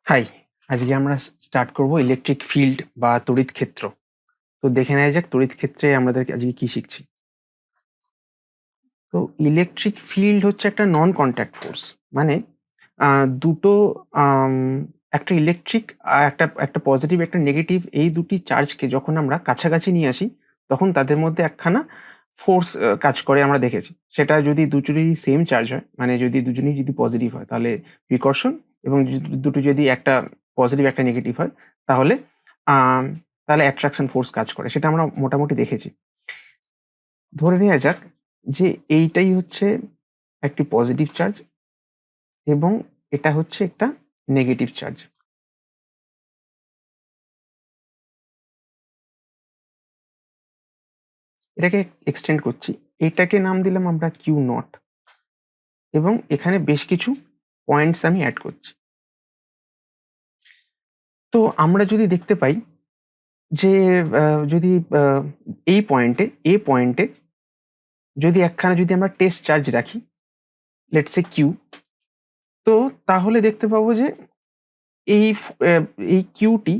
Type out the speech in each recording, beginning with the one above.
High, আজকে আমরা start করব ইলেকট্রিক ফিল্ড বা তড়িৎ ক্ষেত্র। তো দেখে নেওয়া যাক তড়িৎ ক্ষেত্রে আমাদের আজকে কি শিখছি। তো ইলেকট্রিক ফিল্ড হচ্ছে একটা নন কন্ট্যাক্ট ফোর্স, মানে দুটো আম, একটা ইলেকট্রিক একটা একটা পজিটিভ একটা নেগেটিভ, এই দুটি চার্জকে যখন আমরা কাছাকাছি নিয়ে আসি তখন তাদের মধ্যে একখানা ফোর্স কাজ করে আমরা দেখেছি। সেটা যদি দুজনেরই সেম চার্জ হয়, মানে যদি দুজনেই যদি পজিটিভ হয় তাহলে প্রিকর্ষণ, এবং দুটো যদি একটা পজিটিভ একটা নেগেটিভ হয় তাহলে আম, তাহলে অ্যাট্রাকশন ফোর্স কাজ করে। সেটা আমরা মোটামুটি দেখেছি। ধরে নেওয়া যাক যে এইটাই হচ্ছে একটি পজিটিভ চার্জ এবং এটা হচ্ছে একটা নেগেটিভ চার্জ। এটাকে এক্সটেন্ড করছি, এটাকে নাম দিলাম আমরা কিউ নট, এবং এখানে বেশ কিছু পয়েন্টস আমি অ্যাড করছি। তো আমরা যদি দেখতে পাই যে যদি এই পয়েন্টে পয়েন্টে যদি একখানা যদি আমরা টেস্ট চার্জ রাখি, লেটস সে কিউ, তো তাহলে দেখতে পাবো যে এই এই কিউটি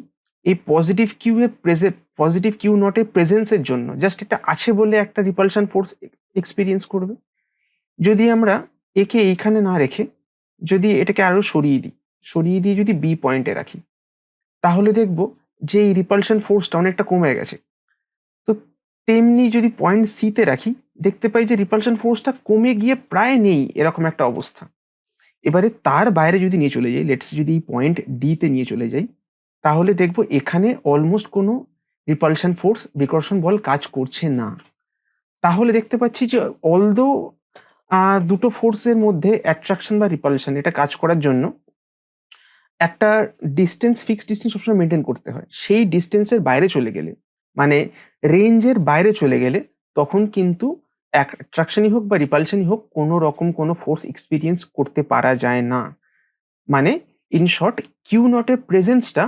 এই পজিটিভ কিউ নটের প্রেজেন্সের জন্য জাস্ট এটা আছে বলে একটা রিপালশন ফোর্স এক্সপিরিয়েন্স করবে। যদি আমরা একে এইখানে না রেখে যদি এটাকে আরো সরিয়ে দিয়ে যদি বি পয়েন্টে রাখি, তাহলে দেখব যে এই রিপালশন ফোর্সটা অনেকটা কমে গেছে। তো তেমনি যদি পয়েন্ট সিতে রাখি, দেখতে পাই যে রিপালশন ফোর্সটা কমে গিয়ে প্রায় নেই, এরকম একটা অবস্থা। এবারে তার বাইরে যদি নিয়ে চলে যাই, লেটস যদি পয়েন্ট ডিতে নিয়ে চলে যাই, তাহলে দেখব এখানে অলমোস্ট কোনো রিপালশন ফোর্স, বিকর্ষণ বল কাজ করছে না। তাহলে দেখতে পাচ্ছি যে অলদো দুটো ফোর্সের মধ্যে অ্যাট্রাকশন বা রিপালশন এটা কাজ করার জন্য একটা ফিক্সড ডিস্টেন্স সবসময় মেনটেন করতে হয়। সেই ডিস্টেন্সের বাইরে চলে গেলে, মানে রেঞ্জের বাইরে চলে গেলে, তখন কিন্তু অ্যাট্রাকশনই হোক বা রিপালশনই হোক কোনো রকম কোনো ফোর্স এক্সপিরিয়েন্স করতে পারা যায় না। মানে ইন শর্ট, কিউ নটের প্রেজেন্সটা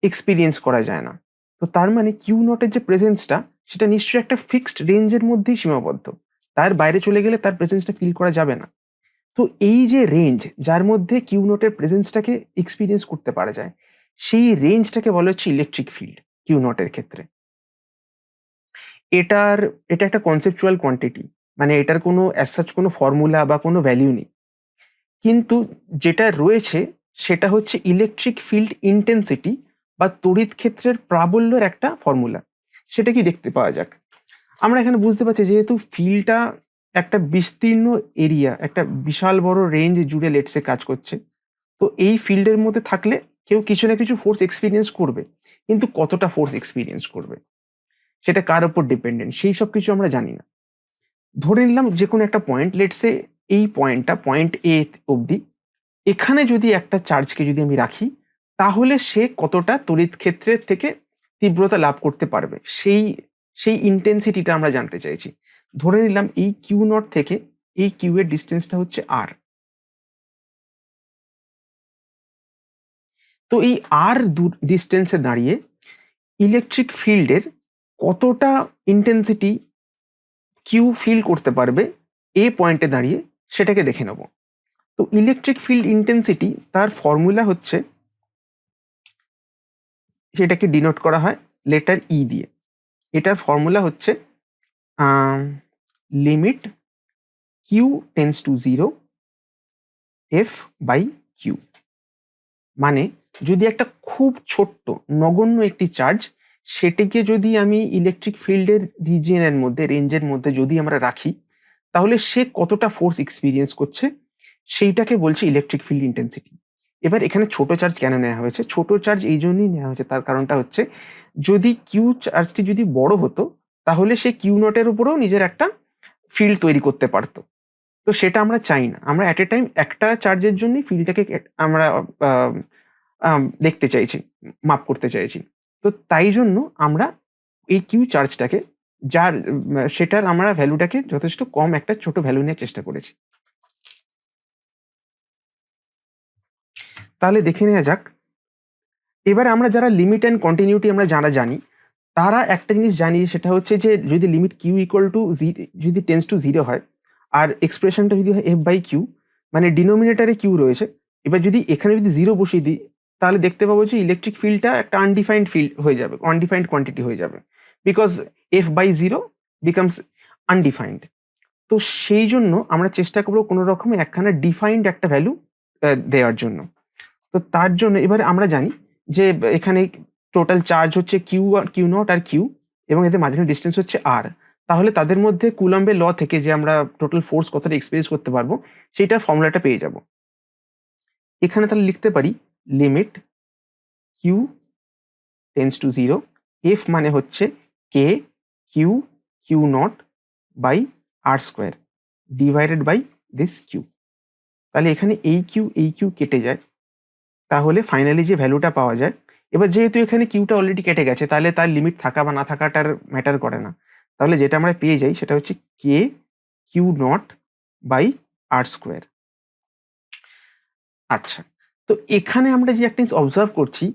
এক্সপিরিয়েন্স করা যায় না। তো তার মানে কিউ নটের যে প্রেজেন্সটা, সেটা নিশ্চয়ই একটা ফিক্সড রেঞ্জের মধ্যেই সীমাবদ্ধ। তার বাইরে চলে গেলে তার প্রেজেন্সটা ফিল করা যাবে না। তো এই যে রেঞ্জ যার মধ্যে কিউ নটের প্রেজেন্সটাকে এক্সপিরিয়েন্স করতে পারা যায়, সেই রেঞ্জটাকে বলা হচ্ছে ইলেকট্রিক ফিল্ড কিউ নটের ক্ষেত্রে। এটার এটা একটা কনসেপচুয়াল কোয়ান্টিটি, মানে এটার কোনো অ্যাজ সাচ কোনো ফর্মুলা বা কোনো ভ্যালু নেই। কিন্তু যেটা রয়েছে সেটা হচ্ছে ইলেকট্রিক ফিল্ড ইন্টেন্সিটি বা তড়িৎ ক্ষেত্রের প্রাবল্যের একটা ফর্মুলা। সেটা কি দেখতে পাওয়া যাক। আমরা এখানে বুঝতে পারছি যেহেতু ফিল্ডটা একটা বিস্তীর্ণ এরিয়া, একটা বিশাল বড় রেঞ্জ জুড়ে লেটসে কাজ করছে, তো এই ফিল্ডের মধ্যে থাকলে কেউ কিছু না কিছু ফোর্স এক্সপিরিয়েন্স করবে, কিন্তু কতটা ফোর্স এক্সপিরিয়েন্স করবে সেটা কার উপর ডিপেন্ডেন্ট সেই সব কিছু আমরা জানি না। ধরে নিলাম যে কোনো একটা পয়েন্ট, লেটসে এই পয়েন্টটা পয়েন্ট এ অবধি, এখানে যদি একটা চার্জকে যদি আমি রাখি, তাহলে সে কতটা তড়িৎ ক্ষেত্রের থেকে তীব্রতা লাভ করতে পারবে, সেই সেই ইন্টেন্সিটিটা আমরা জানতে চাইছি। ধরে নিলাম এই কিউ নট থেকে এই কিউ এর ডিস্টেন্সটা হচ্ছে আর। তো এই আর ডিস্টেন্সে দাঁড়িয়ে ইলেকট্রিক ফিল্ডের কতটা ইন্টেন্সিটি কিউ ফিল করতে পারবে এ পয়েন্টে দাঁড়িয়ে, সেটাকে দেখে নেব। তো ইলেকট্রিক ফিল্ড ইন্টেন্সিটি তার ফর্মুলা হচ্ছে, সেটাকে ডিনোট করা হয় লেটার ই দিয়ে। এটার ফর্মুলা হচ্ছে limit Q tends to zero F by Q. মানে যদি একটা খুব ছোট্ট নগণ্য একটি চার্জ, সেটিকে যদি আমি ইলেকট্রিক ফিল্ডের রিজিয়নের মধ্যে, রেঞ্জের মধ্যে যদি আমরা রাখি, তাহলে সে কতটা ফোর্স এক্সপিরিয়েন্স করছে সেইটাকে বলছে ইলেকট্রিক ফিল্ড ইন্টেন্সিটি। এবার এখানে ছোট চার্জ কেন নেওয়া হয়েছে? ছোট চার্জ এই জন্যই নেওয়া হয়েছে, তার কারণটা হচ্ছে যদি কিউ চার্জটি যদি বড় হতো, তাহলে সে কিউ নটের উপরেও নিজের একটা ফিল্ড তৈরি করতে পারতো। তো সেটা আমরা চাই না। আমরা অ্যাট এ টাইম একটা চার্জের জন্যই ফিল্ডটাকে আমরা দেখতে চাইছি, মাপ করতে চাইছি। তো তাই জন্য আমরা এই কিউ চার্জটাকে, সেটার আমরা ভ্যালুটাকে যথেষ্ট কম একটা ছোট ভ্যালু নেওয়ার চেষ্টা করেছি। তাহলে দেখে নেওয়া যাক। এবারে আমরা যারা লিমিট অ্যান্ড কন্টিনিউটি আমরা যারা জানি, তারা একটা জিনিস জানি, সেটা হচ্ছে যে যদি লিমিট কিউ ইকুয়াল টু যদি টেন্স টু জিরো হয়, আর এক্সপ্রেশনটা যদি হয় এফ বাই কিউ, মানে ডিনোমিনেটারে কিউ রয়েছে, এবার যদি এখানে যদি জিরো বসিয়ে দিই, তাহলে দেখতে পাবো যে ইলেকট্রিক ফিল্ডটা একটা আনডিফাইন্ড ফিল্ড হয়ে যাবে, আনডিফাইন্ড কোয়ান্টিটি হয়ে যাবে, বিকজ F/0 বিকামস আনডিফাইন্ড। তো সেই জন্য আমরা চেষ্টা করবো কোনো রকমে একখানা ডিফাইন্ড একটা ভ্যালু দেওয়ার জন্য। তো তার জন্য এবারে আমরা জানি যে এখানে টোটাল চার্জ হচ্ছে Q0 আর Q, এবং এদের মাঝখানে ডিস্টেন্স হচ্ছে R। তাহলে তাদের মধ্যে কুলম্বের ল থেকে যে আমরা টোটাল ফোর্স কতটা এক্সপেরিয়েন্স করতে পারবো সেইটার ফর্মুলাটা পেয়ে যাব। এখানে তাহলে লিখতে পারি limit Q tends to 0, F মানে হচ্ছে K Q0 by R² divided by this Q। তাহলে এখানে এই Q কেটে যায়, তাহলে ফাইনালি যে ভ্যালুটা পাওয়া যায়, এবার যেহেতু এখানে কিউটা অলরেডি কেটে গেছে তাহলে তার লিমিট থাকা বা না থাকাটার ম্যাটার করে না। তাহলে যেটা আমরা পেয়ে যাই সেটা হচ্ছে Q0 বাই R²। আচ্ছা, তো এখানে আমরা যে একটা জিনিস অবজার্ভ করছি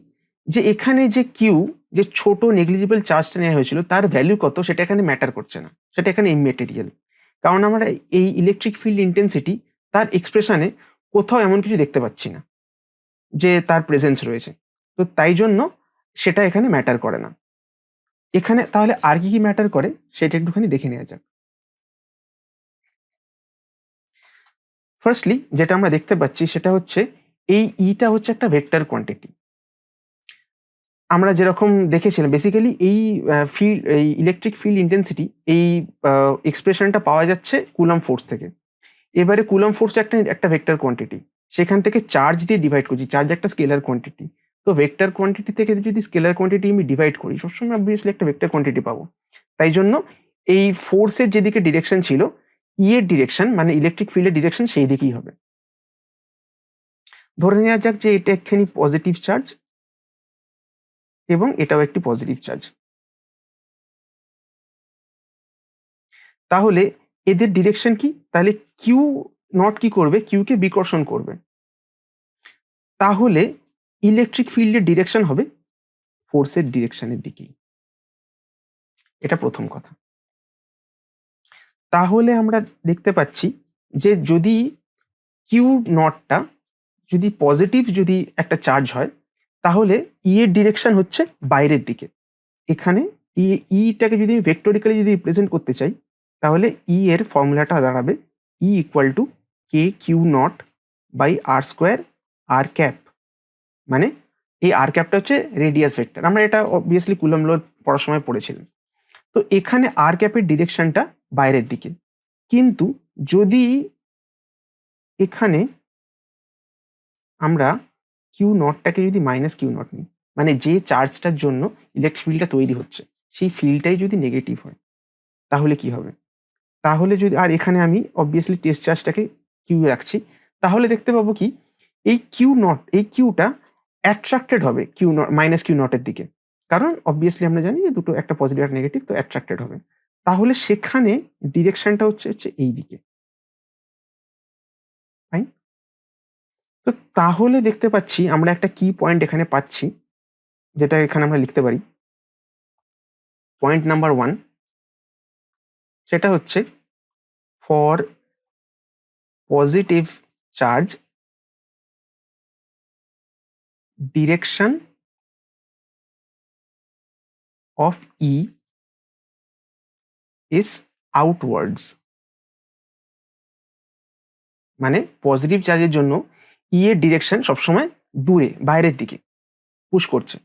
যে এখানে যে কিউ, যে ছোট নেগলিজিবল চার্জটা নেওয়া হয়েছিল তার ভ্যালু কত সেটা এখানে ম্যাটার করছে না, সেটা এখানে ইমমেটেরিয়াল। কারণ আমরা এই ইলেকট্রিক ফিল্ড ইন্টেন্সিটি তার এক্সপ্রেশনে কোথাও এমন কিছু দেখতে পাচ্ছি না যে তার প্রেজেন্স রয়েছে, তো তাই জন্য সেটা এখানে ম্যাটার করে না। এখানে তাহলে আর কি ম্যাটার করে সেটা একটুখানি দেখে নেওয়া যাক। ফার্স্টলি যেটা আমরা দেখতে পাচ্ছি সেটা হচ্ছে এই ইটা হচ্ছে একটা ভেক্টর কোয়ান্টিটি। আমরা যেরকম দেখেছিলাম বেসিক্যালি এই ফিল্ড, এই ইলেকট্রিক ফিল্ড ইন্টেন্সিটি এই এক্সপ্রেশনটা পাওয়া যাচ্ছে কুলম্ব ফোর্স থেকে। এবারে কুলম্ব ফোর্স একটা ভেক্টর কোয়ান্টিটি, সেখান থেকে চার্জ দিয়ে ডিভাইড করছি, চার্জ একটা স্কেলার কোয়ান্টিটি। তো ভেক্টর কোয়ান্টিটি থেকে যদি স্কেলার কোয়ান্টিটি আমি ডিভাইড করি সবসময় অবভিয়াসলি একটা ভেক্টর কোয়ান্টিটি পাবো। তাই জন্য এই ফোর্সের যেদিকে ডিরেকশন ছিল ই এর ডিরেকশন মানে ইলেকট্রিক ফিল্ডের ডিরেকশন সেই দিকেই হবে। ধরে নেওয়া যাক যে এটা একখানি পজিটিভ চার্জ এবং এটাও একটি পজিটিভ চার্জ। তাহলে এদের ডিরেকশন কি? তাহলে Q0 কি করবে? Q কে বিকর্ষণ করবে। তাহলে ইলেকট্রিক ফিল্ডের ডিরেকশন হবে ফোর্সের ডিরেকশনের দিকেই। এটা প্রথম কথা। তাহলে আমরা দেখতে পাচ্ছি যে যদি Q0 টা যদি পজিটিভ যদি একটা চার্জ হয় তাহলে ই এর ডিরেকশন হচ্ছে বাইরের দিকে। এখানে ইটাকে যদি ভেক্টরিক্যালি যদি রিপ্রেজেন্ট করতে চাই তাহলে ই এর ফর্মুলাটা দাঁড়াবে E equal to KQ0 by R² R cap, মানে এই আর ক্যাপটা হচ্ছে রেডিয়াস ভেক্টর। আমরা এটা অবভিয়াসলি কুলম্ব ল পড়ার সময় পড়েছিলাম। তো এখানে আর ক্যাপের ডিরেকশনটা বাইরের দিকে, কিন্তু যদি এখানে আমরা Q0টাকে যদি -Q0 নিই, মানে যে চার্জটার জন্য ইলেকট্রিক ফিল্ডটা তৈরি হচ্ছে সেই ফিল্ডটাই যদি নেগেটিভ হয় তাহলে কি হবে? তাহলে যদি, আর এখানে আমি অবভিয়াসলি টেস্ট চার্জটাকে কিউ রাখছি, তাহলে দেখতে পাবো কি এই Q0, এই কিউটা অ্যাট্রাক্টেড হবে -Q0 এর দিকে। কারণ অবভিয়াসলি আমরা জানি যে দুটো একটা পজিটিভ একটা নেগেটিভ, তো অ্যাট্রাক্টেড হবে। তাহলে সেখানে ডিরেকশনটা হচ্ছে এই দিকে। ফাইন? তো তাহলে দেখতে পাচ্ছি আমরা একটা কি পয়েন্ট এখানে পাচ্ছি, যেটা এখানে আমরা লিখতে পারি পয়েন্ট নাম্বার 1, সেটা হচ্ছে for positive charge direction of E is outwards। মানে পজিটিভ চার্জের জন্য ই এর ডিরেকশন সবসময় দূরে বাইরের দিকে পুশ করছে,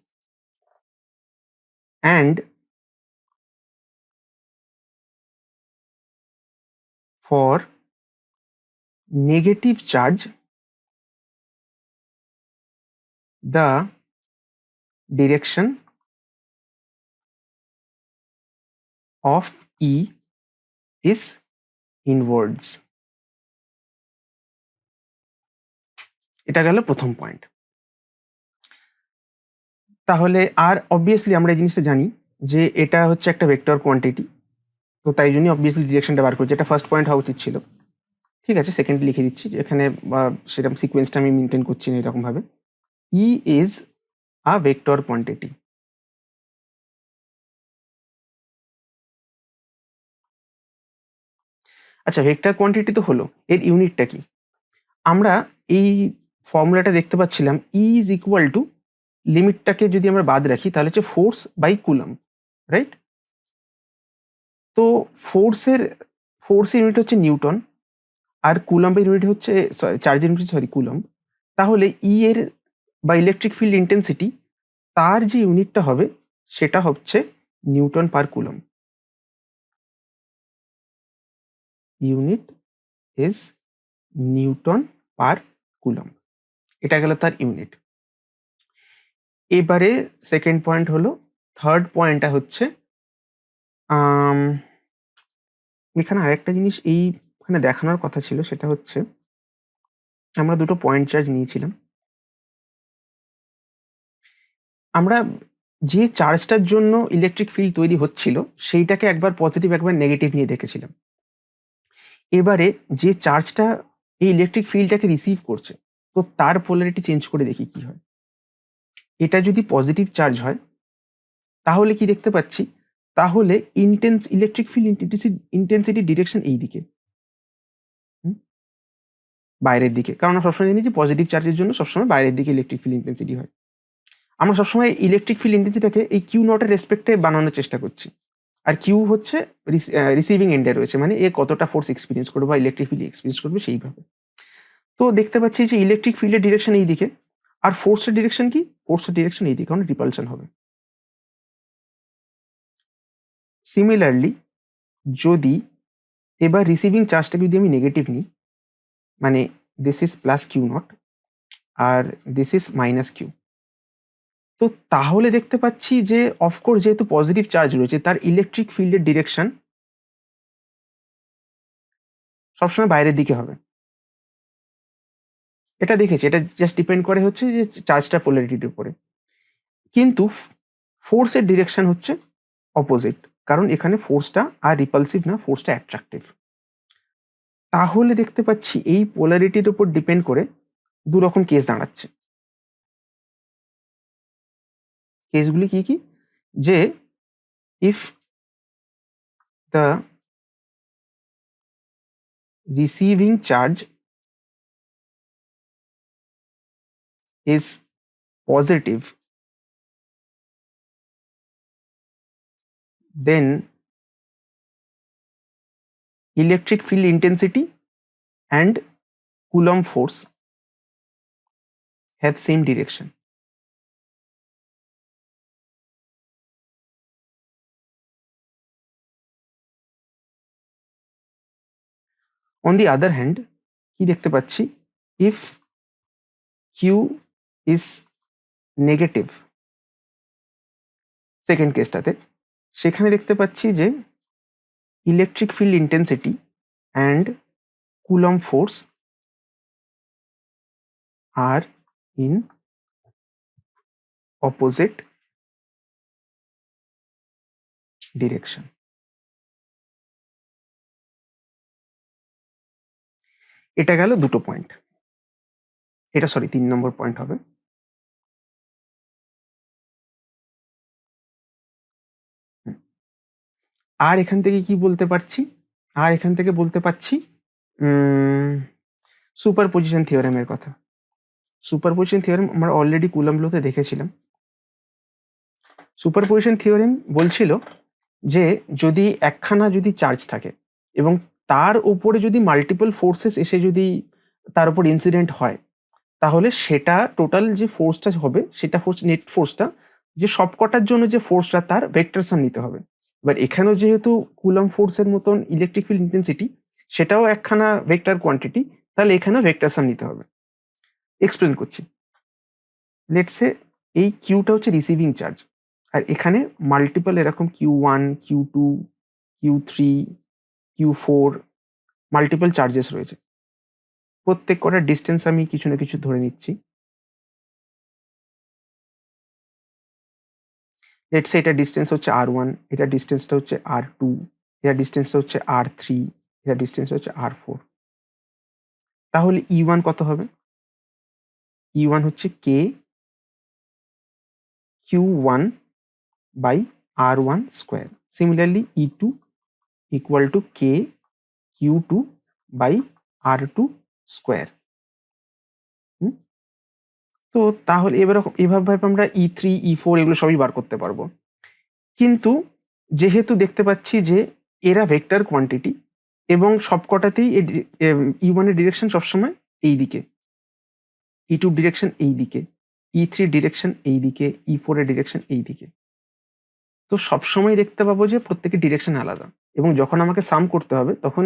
and for negative charge the direction of E is inwards. এটা গেল প্রথম পয়েন্ট। তাহলে আর অবভিয়াসলি আমরা এই জিনিসটা জানি যে এটা হচ্ছে একটা ভেক্টর কোয়ান্টিটি, তো তাই জন্যই অবভিয়াসলি ডিরেকশনটা বার করছি। এটা ফার্স্ট পয়েন্ট হওয়া উচিত ছিল। ঠিক আছে, সেকেন্ড লিখে দিচ্ছি, এখানে সেরকম সিকোয়েন্সটা আমি মেনটেন করছি না এরকমভাবে। ই ইজ আ ভেক্টর কোয়ান্টিটি। আচ্ছা, ভেক্টর কোয়ান্টিটি তো হলো, এর ইউনিটটা কি? আমরা এই ফর্মুলাটা দেখতে পাচ্ছিলাম ই ইজ ইকুয়াল টু লিমিটটাকে যদি আমরা বাদ রাখি তাহলে হচ্ছে ফোর্স বাই কুলম্ব, রাইট? তো ফোর্সের ইউনিট হচ্ছে নিউটন, আর কুলম্বের ইউনিট হচ্ছে চার্জের ইউনিট সরি কুলম্ব। তাহলে ই এর বা ইলেকট্রিক ফিল্ড ইন্টেন্সিটি তার যে ইউনিটটা হবে সেটা হচ্ছে Newton per coulomb. Unit is Newton per coulomb, এটা গেল তার ইউনিট। এবারে সেকেন্ড পয়েন্ট হলো, থার্ড পয়েন্টটা হচ্ছে এখানে আরেকটা জিনিস এইখানে দেখানোর কথা ছিল, সেটা হচ্ছে আমরা দুটো পয়েন্ট চার্জ নিয়েছিলাম। আমরা যে চার্জটার জন্য ইলেকট্রিক ফিল্ড তৈরি হচ্ছিল সেইটাকে একবার পজিটিভ একবার নেগেটিভ নিয়ে দেখেছিলাম। এবারে যে চার্জটা এই ইলেকট্রিক ফিল্ডটাকে রিসিভ করছে, তো তার পোলারিটি চেঞ্জ করে দেখি কি হয়। এটা যদি পজিটিভ চার্জ হয় তাহলে কি দেখতে পাচ্ছি, তাহলে ইলেকট্রিক ফিল্ড ইন্টেন্সিটি ডিরেকশন এই দিকে, বাইরের দিকে। কারণ আমরা সবসময় জানি যে পজিটিভ চার্জের জন্য সবসময় বাইরের দিকে ইলেকট্রিক ফিল্ড ইন্টেন্সিটি হয়। আমরা সবসময় ইলেকট্রিক ফিল্ড ইন্টেন্সিটিটাকে এই কিউ নটের রেসপেক্টে বানানোর চেষ্টা করছি, আর কিউ হচ্ছে রিসিভিং এন্ডে রয়েছে, মানে এ কতটা ফোর্স এক্সপিরিয়েন্স করবে বা ইলেকট্রিক ফিল্ড এক্সপিরিয়েন্স করবে সেইভাবে। তো দেখতে পাচ্ছি যে ইলেকট্রিক ফিল্ডের ডিরেকশন এই দিকে, আর ফোর্সের ডিরেকশন কি, ফোর্সের ডিরেকশন এই দিকে, কারণ রিপালশন হবে। সিমিলারলি যদি এবার রিসিভিং চার্জটাকে যদি আমি নেগেটিভ নিই, মানে this is plus Q not আর দিস ইজ মাইনাস কিউ, তো তাহলে দেখতে পাচ্ছি যে অফকোর্স যেহেতু পজিটিভ চার্জ রয়েছে তার ইলেকট্রিক ফিল্ডের ডিরেকশন সবসময় বাইরের দিকে হবে। এটা দেখেছি, এটা জাস্ট ডিপেন্ড করে হচ্ছে যে চার্জটা পোলারিটির উপরে। কিন্তু ফোর্সের ডিরেকশন হচ্ছে অপোজিট, কারণ এখানে ফোর্সটা আর রিপালসিভ না, ফোর্সটা অ্যাট্রাকটিভ। তাহলে দেখতে পাচ্ছি এই পোলারিটির উপর ডিপেন্ড করে দু রকম কেস দাঁড়াচ্ছে। কেসগুলি কি কি, যে if the receiving charge is positive, then electric field intensity and Coulomb force have same direction. On the other hand, কি দেখতে পাচ্ছি, if Q is negative, second কেসটাতে, সেখানে দেখতে পাচ্ছি যে electric field intensity and Coulomb force are in opposite direction. এটা গেল দুটো পয়েন্ট, এটা সরি 3 নম্বর পয়েন্ট হবে। আর এখান থেকে কি বলতে পারছি, আর এখান থেকে বলতে পারছি সুপারপজিশন থিওরেমের কথা। সুপারপজিশন থিওরেম আমরা অলরেডি কুলম্ব লতে দেখেছিলাম। সুপারপজিশন থিওরেম বলছিল যে যদি একখানা যদি চার্জ থাকে এবং তার উপরে যদি মাল্টিপল ফোর্সেস এসে যদি তার উপর ইনসিডেন্ট হয়, তাহলে সেটা টোটাল যে ফোর্সটা হবে সেটা ফোর্স নেট ফোর্সটা, যে সবকটার জন্য যে ফোর্সটা তার ভেক্টর সাম নিতে হবে। এবার এখানেও যেহেতু কুলম্ব ফোর্সের মতন ইলেকট্রিক ফিল্ড ইন্টেন্সিটি সেটাও একখানা ভেক্টর কোয়ান্টিটি, তাহলে এখানেও ভেক্টর সাম নিতে হবে। এক্সপ্লেন করছি। লেটস সে এই কিউটা হচ্ছে রিসিভিং চার্জ, আর এখানে মাল্টিপল এরকম Q1, Q2, Q3, Q4 multiple charges রয়েছে। প্রত্যেক কটার ডিস্টেন্স আমি কিছু না কিছু ধরে নিচ্ছি। লেটস সে এটা ডিস্টেন্স হচ্ছে R1, এটা ডিস্টেন্সটা হচ্ছে R2, এটা ডিস্টেন্সটা হচ্ছে R3, এটা ডিস্টেন্স হচ্ছে R4। তাহলে E1 কত হবে? E1 হচ্ছে K Q1 by R1 square. Similarly E2 equal to K Q2 by R2 square. তো তাহলে এভাবে আমরা E3 E4 এগুলো সবই বার করতে পারবো। কিন্তু যেহেতু দেখতে পাচ্ছি যে এরা ভেক্টর কোয়ান্টিটি এবং সবকটাতেই E1 এর ডিরেকশন সবসময় এই দিকে, E2 ডিরেকশন এই দিকে, E3 ডিরেকশন এই দিকে, E4 এর ডিরেকশন এই দিকে। তো সবসময় দেখতে পাবো যে প্রত্যেকের ডিরেকশন আলাদা, এবং যখন আমাকে সাম করতে হবে তখন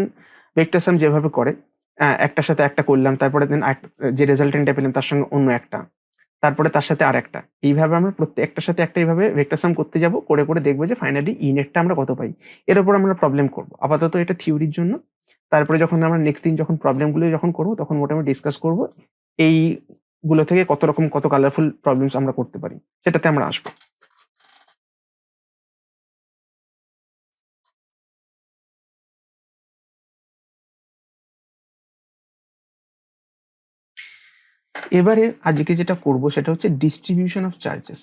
ভেক্টর সাম যেভাবে করে একটার সাথে একটা করলাম, তারপরে দেন যে রেজাল্টেন্টটা পেলাম তার সঙ্গে অন্য একটা, তারপরে তার সাথে আর একটা, এইভাবে আমরা একটার সাথে একটা এইভাবে ভেক্টর সাম করতে যাব, করে করে দেখবো যে ফাইনালি নেটটা আমরা কত পাই। এর উপর আমরা প্রবলেম করব। আপাতত এটা থিওরির জন্য। তারপরে যখন আমরা নেক্সট দিন যখন প্রবলেমগুলো যখন করবো তখন মোটামুটি ডিসকাস করব এইগুলো থেকে কত কালারফুল প্রবলেমস আমরা করতে পারি, সেটাতে আমরা আসবো। এবারে আজকে যেটা করব সেটা হচ্ছে ডিস্ট্রিবিউশন অফ চার্জেস।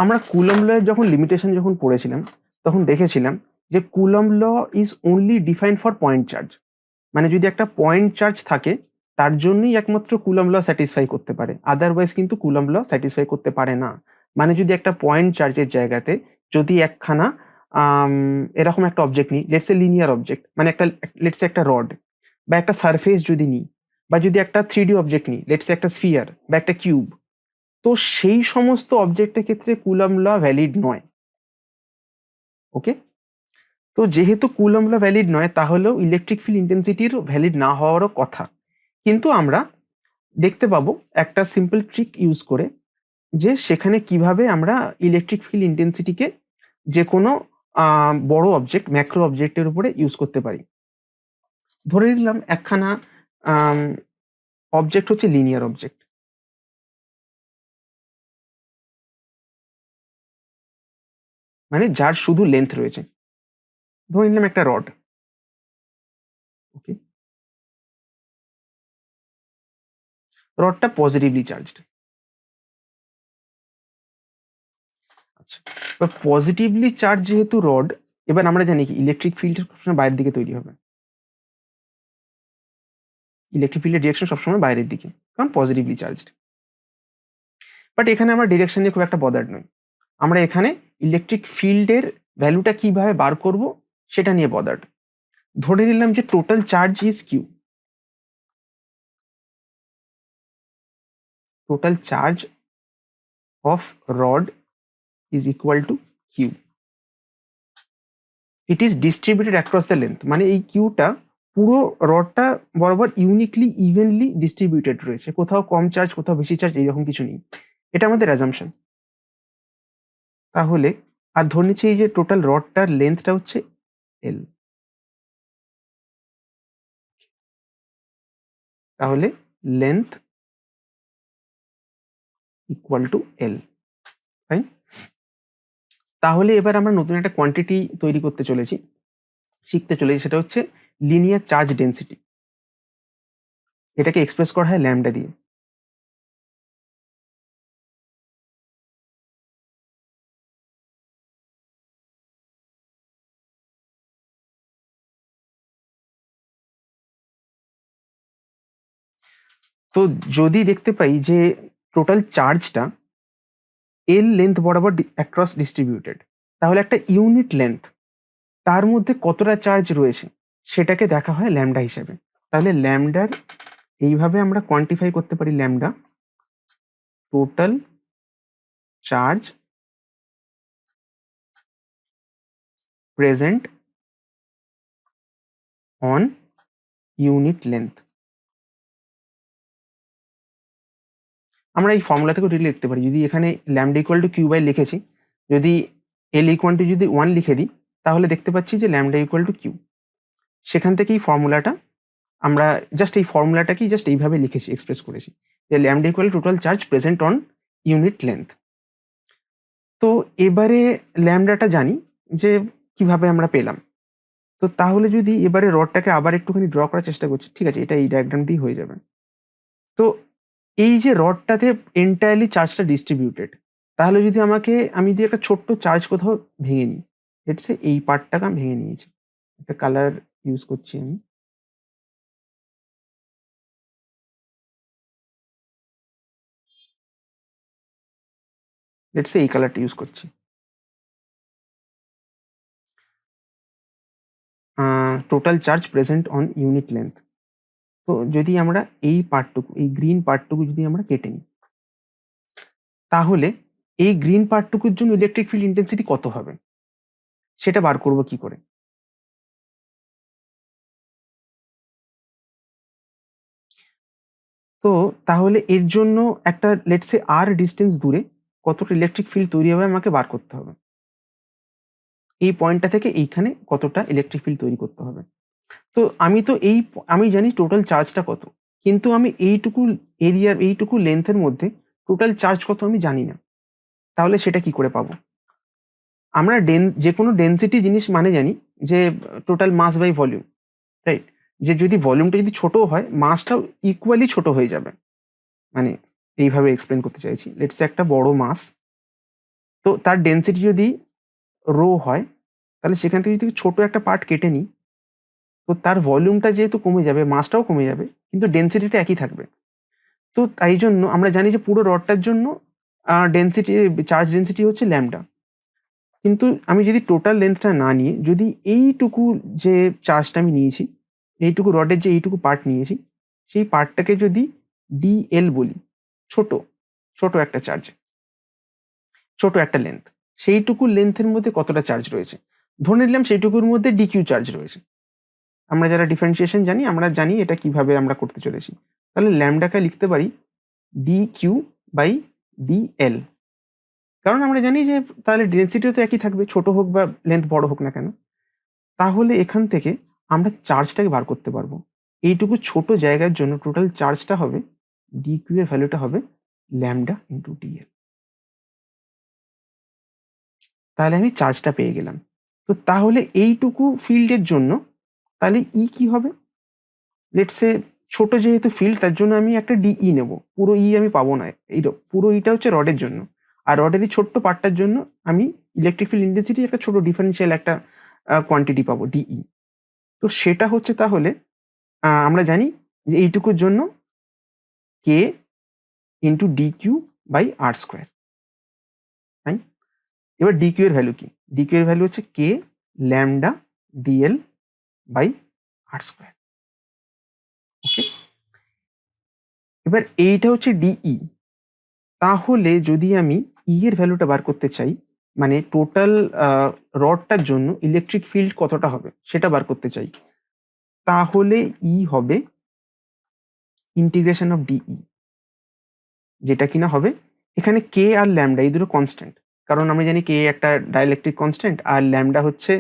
আমরা কুলম্ব ল এর যখন লিমিটেশন যখন পড়েছিলাম তখন দেখেছিলাম যে Coulomb law is only defined for point charge. মানে যদি একটা পয়েন্ট চার্জ থাকে তার জন্যই একমাত্র কুলম্ব ল স্যাটিসফাই করতে পারে, আদারওয়াইজ কিন্তু কুলম্ব ল স্যাটিসফাই করতে পারে না। মানে যদি একটা পয়েন্ট চার্জের জায়গাতে যদি একখানা এরকম একটা অবজেক্ট নিই, লেটস এ লিনিয়ার অবজেক্ট, মানে লেটস একটা রড বা একটা সারফেস যদি নিই, বা যদি একটা 3D অবজেক্ট নিই, লেটস একটা স্ফিয়ার বা একটা কিউব, তো সেই সমস্ত অবজেক্টের ক্ষেত্রে কুলম্ব ল ভ্যালিড নয়। ওকে, তো যেহেতু কুলম্ব ল ভ্যালিড নয় তাহলেও ইলেকট্রিক ফিল্ড ইন্টেন্সিটির ভ্যালিড না হওয়ারও কথা। কিন্তু আমরা দেখতে পাবো একটা সিম্পল ট্রিক ইউজ করে যে সেখানে কিভাবে আমরা ইলেকট্রিক ফিল্ড ইন্টেন্সিটিকে যে কোনো বড় অবজেক্ট, ম্যাক্রো অবজেক্টের উপরে ইউজ করতে পারি। ধরে নিলাম একখানা অবজেক্ট হচ্ছে লিনিয়ার অবজেক্ট, মানে যার শুধু লেন্থ রয়েছে। ধরে নিলাম একটা রড। ওকে, রডটা পজিটিভলি চার্জড। আচ্ছা, এবার পজিটিভলি চার্জ যেহেতু রড, এবার আমরা জানি কি ইলেকট্রিক ফিল্ড সবসময় বাইরের দিকে তৈরি হবে। ইলেকট্রিক ফিল্ডের ডিরেকশন সবসময় বাইরের দিকে, কারণ পজিটিভলি চার্জড। বাট এখানে আমরা ডিরেকশন নিয়ে খুব একটা বদার্ড নই। আমরা এখানে ইলেকট্রিক ফিল্ডের ভ্যালুটা কিভাবে বার করব সেটা নিয়ে বদার্ড। ধরে নিলাম যে total charge is Q. Total charge of rod is equal to Q. It is distributed across the length, মানে এই কিউটা পুরো রডটা বরাবর ইউনিকলি ইভেনলি ডিস্ট্রিবিউটেড রয়েছে, কোথাও কম চার্জ কোথাও বেশি চার্জ এইরকম কিছু নেই। এটা আমাদের অ্যাজাম্পশন। তাহলে আর ধরে নিচ্ছি এই যে টোটাল রডটার লেন্থটা হচ্ছে এল। তাহলে length equal to L, fine. তাহলে এবার আমরা নতুন একটা কোয়ান্টিটি তৈরি করতে চলেছি, শিখতে চলেছি, সেটা হচ্ছে লিনিয়ার চার্জ ডেন্সিটি। এটাকে এক্সপ্রেস করা হয় ল্যামডা দিয়ে। তো যদি দেখতে পাই যে টোটাল চার্জটা এল লেন্থ বরাবর অ্যাক্রস ডিস্ট্রিবিউটেড, তাহলে একটা ইউনিট লেন্থ তার মধ্যে কতটা চার্জ রয়েছে সেটাকে দেখা হয় ল্যামডা হিসেবে। তাহলে ল্যামডার এইভাবে আমরা কোয়ান্টিফাই করতে পারি, lambda total charge present on unit length. আমরা এই ফর্মুলা থেকেও ডিরেক্টলি লিখতে পারি। যদি এখানে lambda equal to Q by লিখেছি, যদি এল ইকুয়াল টু যদি 1 লিখে দিই তাহলে দেখতে পাচ্ছি যে ল্যামডা ইকুয়াল টু কিউ। সেখান থেকে এই ফর্মুলাটা আমরা জাস্ট এই ফর্মুলাটাকেই জাস্ট এইভাবে লিখেছি, এক্সপ্রেস করেছি যে lambda equal total charge present on unit length. তো এবারে ল্যামডাটা জানি যে কিভাবে আমরা পেলাম। তো তাহলে যদি এবারে রডটাকে আবার একটুখানি ড্র করার চেষ্টা করছি, ঠিক আছে, এটা এই ডায়াগ্রাম দিয়ে হয়ে যাবে। তো এই যে রডটাতে এন্টায়ারলি চার্জটা ডিস্ট্রিবিউটেড, তাহলে যদি আমি যদি একটা ছোট্ট চার্জ কোথাও ভেঙে নিই, লেটস সে এই পার্টটাকে আমি ভেঙে নিয়েছি, একটা কালার ইউজ করছি আমি, লেটস সে এই কালারটা ইউজ করছি। Total charge present on unit length. তো যদি আমরা এই পার্টটুকু, এই গ্রিন পার্টটুকু যদি আমরা কেটে নিই, তাহলে এই গ্রিন পার্টটুকুর জন্য ইলেকট্রিক ফিল্ড ইন্টেন্সিটি কত হবে সেটা বার করব কি করে? তো তাহলে এর জন্য একটা লেটস সে আর ডিস্টেন্স দূরে কতটা ইলেকট্রিক ফিল্ড তৈরি হবে আমাকে বার করতে হবে। এই পয়েন্টটা থেকে এইখানে কতটা ইলেকট্রিক ফিল্ড তৈরি করতে হবে। তো আমি জানি টোটাল চার্জটা কত, কিন্তু আমি এইটুকু এরিয়া, এইটুকু লেন্থের মধ্যে টোটাল চার্জ কত আমি জানি না। তাহলে সেটা কি করে পাবো? আমরা যে কোনো ডেনসিটি জিনিস মানে জানি যে total mass by volume, right? যে যদি ভলিউমটা যদি ছোটও হয়, মাসটাও ইকুয়ালি ছোট হয়ে যাবে। মানে এইভাবে এক্সপ্লেন করতে চাইছি, লেটস সে একটা বড় মাস, তো তার ডেনসিটি যদি রো হয়, তাহলে সেখান থেকে যদি ছোট একটা পার্ট কেটে নিই, তো তার ভলিউমটা যেহেতু কমে যাবে, মাসটাও কমে যাবে, কিন্তু ডেনসিটিটা একই থাকবে। তো তাই জন্য আমরা জানি যে পুরো রডটার জন্য ডেনসিটি, চার্জ ডেনসিটি হচ্ছে ল্যামডা। কিন্তু আমি যদি টোটাল লেন্থটা না নিয়ে যদি এইটুকু যে চার্জটা আমি নিয়েছি, এইটুকু রডের যে এইটুকু পার্ট নিয়েছি, সেই পার্টটাকে যদি ডিএল বলি, ছোট ছোট একটা চার্জ, ছোট একটা লেন্থ, সেইটুকু লেন্থের মধ্যে কতটা চার্জ রয়েছে, ধরে নিলাম সেইটুকুর মধ্যে ডিকিউ চার্জ রয়েছে। আমরা যারা ডিফারেন্সিয়েশন জানি, আমরা জানি এটা কিভাবে আমরা করতে চলেছি। তাহলে ল্যামডাকে লিখতে পারি ডি কিউ বাই ডিএল, কারণ আমরা জানি যে তাহলে ডেন্সিটিও তো একই থাকবে, ছোট হোক বা লেন্থ বড় হোক না কেন। তাহলে এখান থেকে আমরা চার্জটাকে বার করতে পারবো। এইটুকু ছোট জায়গার জন্য টোটাল চার্জটা হবে, ডি কিউ এর ভ্যালুটা হবে ল্যামডা ইন্টু ডিএল। তাহলে আমি চার্জটা পেয়ে গেলাম। তো তাহলে এইটুকু ফিল্ডের জন্য তাহলে ই কি হবে? লেটস সে ছোট যেহেতু ফিল্ড, তার জন্য আমি একটা ডিই নেব, পুরো ই আমি পাবো না। এই পুরো ইটা হচ্ছে রডের জন্য, আর রডের এই ছোট্ট পার্টটার জন্য আমি ইলেকট্রিক ফিল্ড ইন্টেন্সিটি একটা ছোট ডিফারেন্সিয়াল একটা কোয়ান্টিটি পাবো, ডিই। তো সেটা হচ্ছে তাহলে আমরা জানি যে এইটুকুর জন্য K into D Q by R square, তাই? এবার ডি কিউ এর ভ্যালু কি? ডি কিউ এর ভ্যালু হচ্ছে K lambda DL by R square. Okay, এবার এইটা হচ্ছে ডিই। তাহলে যদি আমি ই এর ভ্যালুটা বার করতে চাই, মানে টোটাল রডটার জন্য ইলেকট্রিক ফিল্ড কতটা হবে সেটা বার করতে চাই, তাহলে ই হবে ইন্টিগ্রেশন অফ ডিই, যেটা কিনা হবে এখানে কে আর ল্যামডা এই দুটো কনস্ট্যান্ট, কারণ আমরা জানি কে একটা ডাইলেকট্রিক কনস্ট্যান্ট আর ল্যামডা হচ্ছে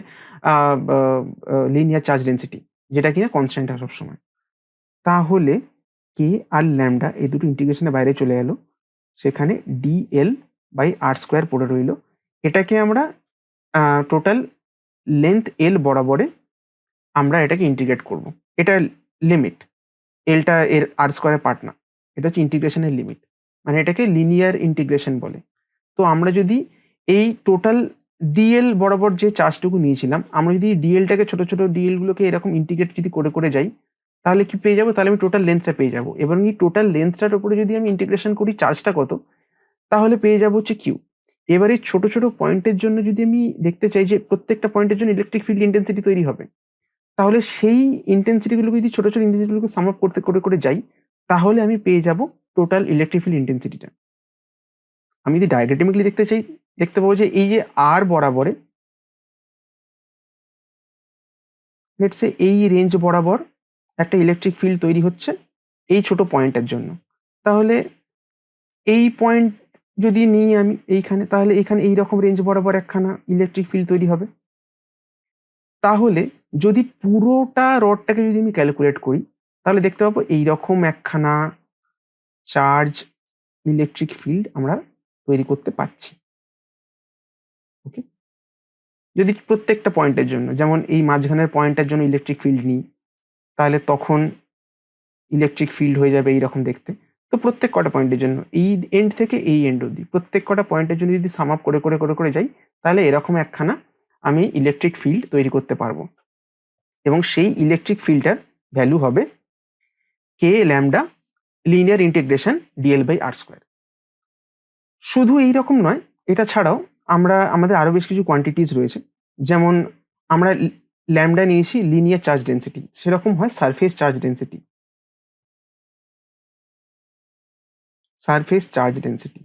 লিনিয়ার চার্জ ডেন্সিটি, যেটা কিনা কনস্ট্যান্ট হয় সবসময়। তাহলে কে আর ল্যামডা এই দুটো ইন্টিগ্রেশনের বাইরে চলে গেল, সেখানে ডিএল বাই আর স্কোয়ার পড়ে রইল। এটাকে আমরা টোটাল লেন্থ এল বরাবরে আমরা এটাকে ইন্টিগ্রেট করব। এটা লিমিট, এলটা এর আর স্কোয়ারের পার্ট না, এটা হচ্ছে ইন্টিগ্রেশনের লিমিট, মানে এটাকে লিনিয়ার ইন্টিগ্রেশন বলে। তো আমরা যদি এই টোটাল ডিএল বরাবর যে চার্জটুকু নিয়েছিলাম, আমরা যদি ডিএলটাকে ছোট ছোট ডিএলগুলোকে এরকম ইন্টিগ্রেট যদি করে করে যাই, তাহলে কি পেয়ে যাবো? তাহলে আমি টোটাল লেন্থটা পেয়ে যাবো। এবং এই টোটাল লেন্থটার উপরে যদি আমি ইন্টিগ্রেশন করি চার্জটা কত, তাহলে পেয়ে যাবো হচ্ছে কিউ। এবারে ছোট ছোট পয়েন্টের জন্য যদি আমি দেখতে চাই যে প্রত্যেকটা পয়েন্টের জন্য ইলেকট্রিক ফিল্ড ইন্টেন্সিটি তৈরি হবে, তাহলে সেই ইন্টেন্সিটিগুলোকে যদি ছোট ছোট ইন্টেন্সিটিগুলোকে সাম আপ করতে করে করে যাই, তাহলে আমি পেয়ে যাব টোটাল ইলেকট্রিক ফিল্ড ইন্টেন্সিটিটা। আমি যদি ডায়াগ্রামেটিক্যালি দেখতে চাই, দেখতে পাবো যে এই যে আর বরাবরে, লেটস সে এই রেঞ্জ বরাবর একটা ইলেকট্রিক ফিল্ড তৈরি হচ্ছে এই ছোট পয়েন্টের জন্য। তাহলে এই পয়েন্ট যদি নিই আমি এইখানে, তাহলে এখানে এই রকম রেঞ্জ বরাবর একখানা ইলেকট্রিক ফিল্ড তৈরি হবে। তাহলে যদি পুরোটা রডটাকে যদি আমি ক্যালকুলেট করি, তাহলে দেখতে পাবো এইরকম একখানা চার্জ ইলেকট্রিক ফিল্ড আমরা তৈরি করতে পারছি। ওকে, যদি প্রত্যেকটা পয়েন্টের জন্য, যেমন এই মাঝখানের পয়েন্টের জন্য ইলেকট্রিক ফিল্ড নিই, তাহলে তখন ইলেকট্রিক ফিল্ড হয়ে যাবে এইরকম দেখতে। তো প্রত্যেক কটা পয়েন্টের জন্য এই এন্ড থেকে এই এন্ড অবধি প্রত্যেক কটা পয়েন্টের জন্য যদি সাম আপ করে করে করে করে যাই, তাহলে এরকম একখানা আমি ইলেকট্রিক ফিল্ড তৈরি করতে পারবো। এবং সেই ইলেকট্রিক ফিল্ডটার ভ্যালু হবে K lambda linear integration DL by R square. শুধু এই রকম নয়, এটা ছাড়াও আমাদের আরো বেশ কিছু কোয়ান্টিটিস রয়েছে। যেমন আমরা ল্যামডা নিয়েছি লিনিয়ার চার্জ ডেন্সিটি, সেরকম হয় surface charge density. Surface charge density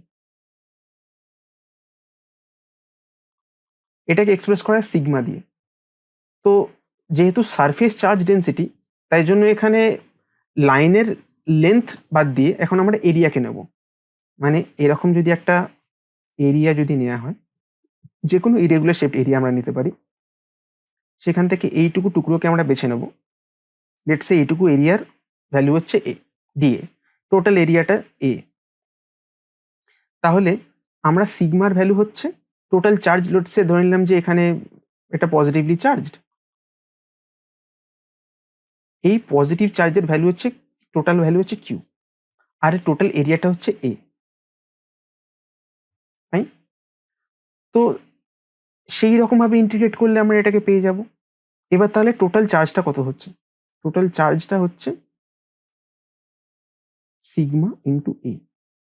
এটাকে এক্সপ্রেস করা হয় সিগমা দিয়ে। তো যেহেতু সারফেস চার্জ ডেন্সিটি, তাই জন্য এখানে লাইনের লেন্থ বাদ দিয়ে এখন আমরা এরিয়াকে নেব। মানে এরকম যদি একটা এরিয়া যদি নেওয়া হয়, যে কোনো ইরেগুলার শেপড এরিয়া আমরা নিতে পারি, সেখান থেকে এইটুকু টুকরোকে আমরা বেছে নেব। লেটস সে এইটুকু এরিয়ার ভ্যালু হচ্ছে এ ডিএ, টোটাল এরিয়াটা এ। তাহলে আমরা সিগমার ভ্যালু হচ্ছে টোটাল চার্জ, লেটস সে ধরে নিলাম যে এখানে এটা পজিটিভলি চার্জড, এই পজিটিভ চার্জের ভ্যালু হচ্ছে টোটাল ভ্যালু হচ্ছে কিউ, আর টোটাল এরিয়াটা হচ্ছে এ। তাই তো সেই রকমভাবে ইন্টিগ্রেট করলে আমরা এটাকে পেয়ে যাব। এবার তাহলে টোটাল চার্জটা কত হচ্ছে? টোটাল চার্জটা হচ্ছে সিগমা ইন্টু এ।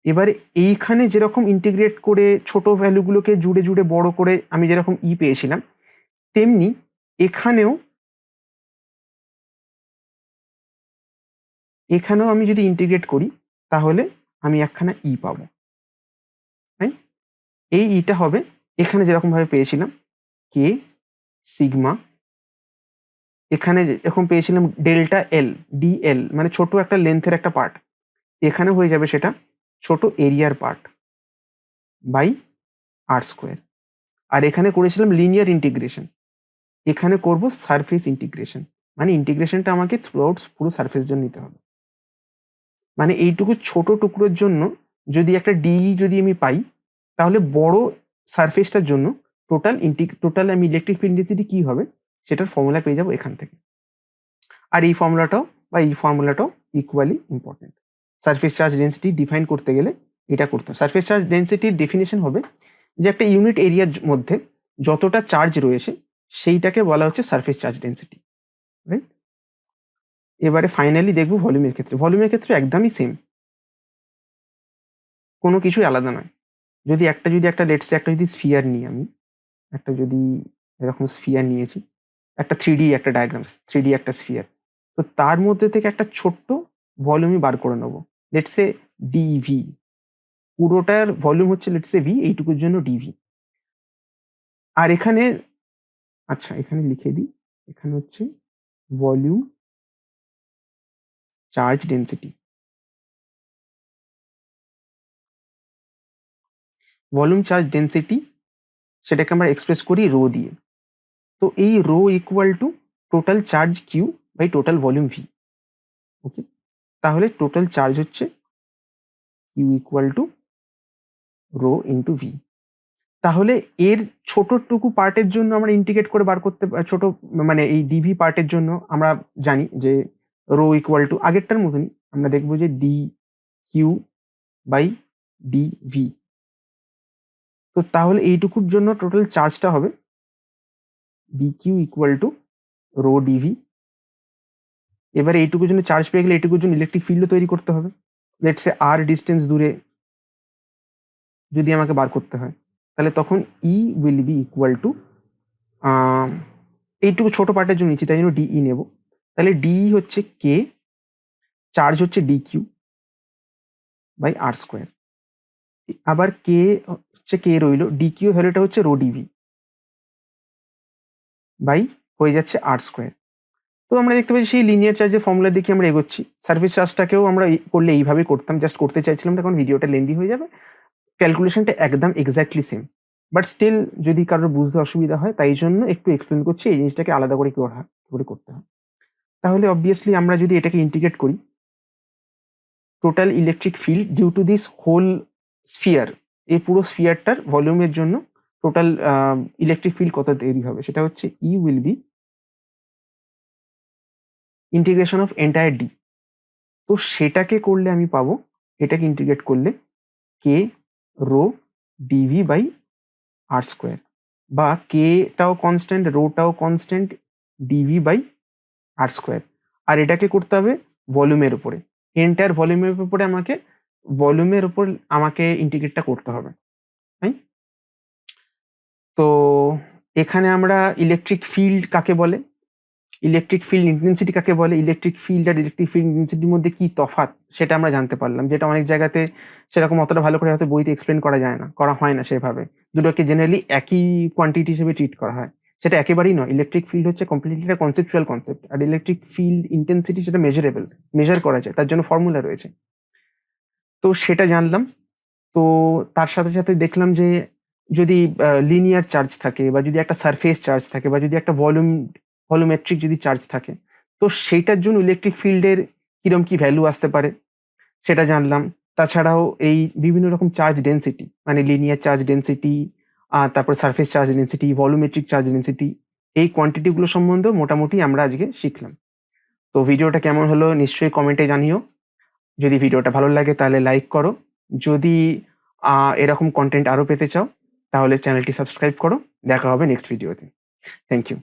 এবারে এইখানে যেরকম ইন্টিগ্রেট করে ছোট ভ্যালুগুলোকে জুড়ে জুড়ে বড় করে আমি যেরকম ই পেয়েছিলাম, তেমনি এখানেও আমি যদি ইন্টিগ্রেট করি, তাহলে আমি একখানা ই পাবো। তাই এই ইটা হবে এখানে যেরকমভাবে পেয়েছিলাম কে সিগমা, এখানে এরকম পেয়েছিলাম ডেল্টা এল ডিএল, মানে ছোট একটা লেন্থের একটা পার্ট, এখানে হয়ে যাবে সেটা ছোট এরিয়ার পার্ট বাই আর স্কোয়ার। আর এখানে করেছিলাম লিনিয়ার ইন্টিগ্রেশন, এখানে করব সারফেস ইন্টিগ্রেশন, মানে ইন্টিগ্রেশনটা আমাকে থ্রু আউট পুরো সারফেস জন্য নিতে হবে। মানে এইটুকু ছোট টুকরোর জন্য যদি একটা ডিই যদি আমি পাই, তাহলে বড় সারফেসটার জন্য টোটাল আমি ইলেকট্রিক ফিল্ড ডেন্সিটি কি হবে সেটার ফর্মুলা পেয়ে যাবো এখান থেকে। আর এই ফর্মুলাটাও equally important. Surface charge density define করতে গেলে এটা করতে হবে। সারফেস চার্জ ডেন্সিটির ডেফিনেশন হবে যে একটা ইউনিট এরিয়ার মধ্যে যতটা চার্জ রয়েছে সেইটাকে বলা হচ্ছে সারফেস চার্জ ডেন্সিটি, রাইট? এবারে ফাইনালি দেখবো ভলিউমের ক্ষেত্রে। ভলিউমের ক্ষেত্রে একদমই সেম, কোনো কিছুই আলাদা নয়। যদি একটা লেটসে একটা যদি স্ফিয়ার নিই আমি, একটা যদি এরকম স্ফিয়ার নিয়েছি, একটা একটা ডায়াগ্রাম, একটা স্ফিয়ার, তো তার মধ্যে থেকে একটা ছোট্ট ভলিউম বার করে নেবো, লেটসে ডিভি। পুরোটার ভলিউম হচ্ছে লেটসে ভি, এইটুকুর জন্য ডিভি। আর এখানে আচ্ছা এখানে লিখে দিই, এখানে হচ্ছে volume charge density. Volume charge density সেটাকে আমরা এক্সপ্রেস করি রো দিয়ে। তো এই rho equal to total charge Q by total volume V. Okay, তাহলে টোটাল চার্জ হচ্ছে Q equal to rho into V. তাহলে এর ছোটটুকু পার্টের জন্য আমরা ইন্টিগ্রেট করে বার করতে ছোট, মানে এই ডিভি পার্টের জন্য আমরা জানি যে রো ইকুয়াল টু আগেরটার মতনই আমরা দেখবো যে d Q by d v. তো তাহলে এইটুকুর জন্য টোটাল চার্জটা হবে d q equal to rho d v. এবারে এইটুকুর জন্য চার্জ পেয়ে গেলে এইটুকুর জন্য ইলেকট্রিক ফিল্ডও তৈরি করতে হবে। লেটস সে আর ডিস্টেন্স দূরে যদি আমাকে বার করতে হয়, তাহলে তখন ই উইল বি ইকুয়াল টু এইটুকু ছোট পার্টের জন্য নিচ্ছি তাই জন্য ডিই নেব। তাহলে ডিই হচ্ছে কে, চার্জ হচ্ছে d Q by R square, আবার কে হচ্ছে কে রইল, ডি কিউ ভ্যালুটা হচ্ছে রো ডিভি বাই হয়ে যাচ্ছে আর স্কোয়ার। তো আমরা দেখতে পাচ্ছি সেই লিনিয়ার চার্জের ফর্মুলা দেখে আমরা এগোচ্ছি। সার্ফেস চার্জটাকেও আমরা করলে এইভাবে করতাম, জাস্ট করতে চাইছিলাম না কারণ ভিডিওটা লেন্দি হয়ে যাবে, ক্যালকুলেশনটা একদম এক্স্যাক্টলি সেম, বাট স্টিল যদি কারোর বুঝতে অসুবিধা হয় তাই জন্য একটু এক্সপ্লেন করছি এই জিনিসটাকে আলাদা করে করে করতে হয়। তাহলে অবভিয়াসলি আমরা যদি এটাকে ইন্টিগ্রেট করি, total electric field due to this whole sphere, এই পুরো স্ফিয়ারটার ভলিউমের জন্য টোটাল ইলেকট্রিক ফিল্ড কত তৈরি হবে সেটা হচ্ছে E will be integration of entire D. তো সেটাকে করলে আমি পাবো এটাকে ইন্টিগ্রেট করলে K rho DV by R square, বা কেটাও কনস্ট্যান্ট, রোটাও constant, DV by R square. আর এটাকে করতে হবে ভলিউমের উপরে, এন্টায়ার ভলিউমের উপর আমাকে ইন্টিগ্রেটটা করতে হবে, তাই? তো এখানে আমরা ইলেকট্রিক ফিল্ড কাকে বলে, ইলেকট্রিক ফিল্ড ইন্টেন্সিটি কাকে বলে, ইলেকট্রিক ফিল্ড আর ইলেকট্রিক ফিল্ড ইন্টেন্সিটির মধ্যে কি তফাৎ সেটা আমরা জানতে পারলাম, যেটা অনেক জায়গাতে সেরকম অতটা ভালো করে হয়তো বইতে এক্সপ্লেন করা যায় না, করা হয় না সেভাবে। দুটোকে জেনারেলি একই কোয়ান্টিটি হিসেবে ট্রিট করা হয়, সেটা একেবারেই নয়। ইলেকট্রিক ফিল্ড হচ্ছে কমপ্লিটলি একটা কনসেপচুয়াল কনসেপ্ট, আর ইলেকট্রিক ফিল্ড ইন্টেন্সিটি সেটা মেজারেবল, মেজার করা যায়, তার জন্য ফর্মুলা রয়েছে। তো সেটা জানলাম। তো তার সাথে সাথে দেখলাম যে যদি লিনিয়ার চার্জ থাকে, বা যদি একটা সারফেস চার্জ থাকে, বা যদি একটা ভলিউমেট্রিক যদি চার্জ থাকে, তো সেইটার জন্য ইলেকট্রিক ফিল্ডের কিরম কি ভ্যালু আসতে পারে সেটা জানলাম। তাছাড়াও এই বিভিন্ন রকম চার্জ ডেন্সিটি, মানে লিনিয়ার চার্জ ডেন্সিটি, তারপর surface charge density, volumetric charge density, এই কোয়ান্টিটিগুলো সম্বন্ধেও মোটামুটি আমরা আজকে শিখলাম। তো ভিডিওটা কেমন হলো নিশ্চয়ই কমেন্টে জানিও। যদি ভিডিওটা ভালো লাগে তাহলে লাইক করো। যদি এরকম কন্টেন্ট আরও পেতে চাও তাহলে চ্যানেলটি সাবস্ক্রাইব করো। দেখা হবে নেক্সট ভিডিওতে। Thank you.